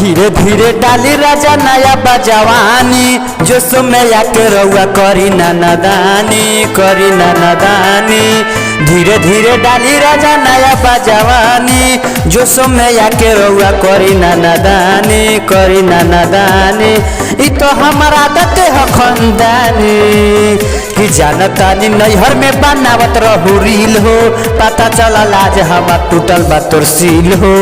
धीरे धीरे डाली राजा नया बजवानी, जोश में आके रउआ करी नादानी, करी नादानी। धीरे धीरे डाली राजा नया बजवानी, जोश में आके रउआ करी नादानी, करी नादानी। इ तो हमारा आदत है खानदानी कि जानतानी नैहर में बनावत रहू रील हो, पता चलल आज हमार टूटल बा तोर सील हो।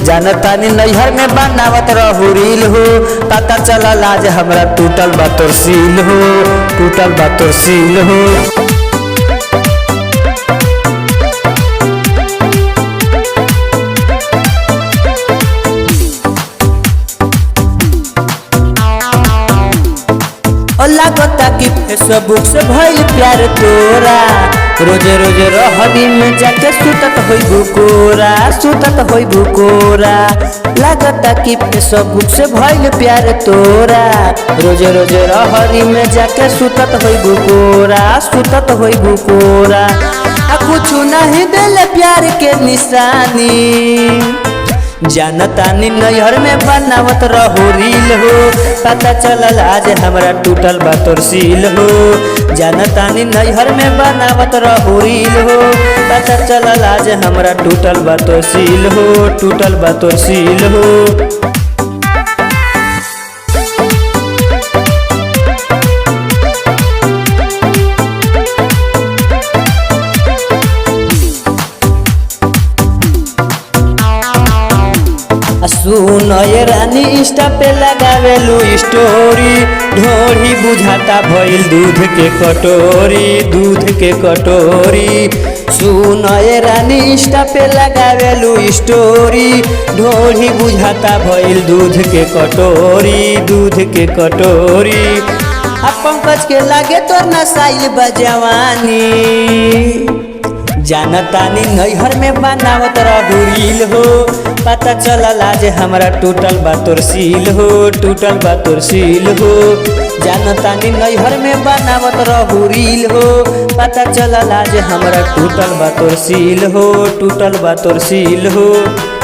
जानतानी नैहर में बनावत रहू रील हो, पता चलल आज हमरा टूटल बा तोर सील हो, टूटल बा तोर सील हो। लागता कि फेसबुक से भइल प्यार तोरा, रोजे रोजे रहरी में जाके सुतत होइबू कोरा, सुतत होइबू कोरा। लागता कि फेसबुक से भइल प्यार तोरा, रोजे रोजे रहरी में जाके सुतत होइबू कोरा, सुतत होइबू कोरा। आ कुछ नहीं देले प्यार के निशानी, जानतानी नैहर में बनावत रहू रील हो, पता चलल आज हमरा टूटल बा तोर सील हो। जानतानी नैहर में बनावत रहू रील हो, पता चलल आज हमरा टूटल बा तोर सील हो, टूटल बा तोर सील हो। सुन ये रानी इंस्टा पे लगावेलू स्टोरी, ढोरी बुझाता भइल दूध के कटोरी, दूध के कटोरी। सुन ये रानी इंस्टा पे लगावेलू स्टोरी, ढोरी बुझाता भइल दूध के कटोरी, दूध के कटोरी। आ पंकज के लागे तोर नसाइल बजवानी, जानतानी नैहर में बनावत रहू रील हो, पता चलल आज हमरा टूटल बा तोर सील हो, टूटल बा तोर सील हो। जानतानी नैहर में बनावत रहू रील हो, पता चलल आज हमरा टूटल बा तोर सील हो, टूटल बा तोर सील हो।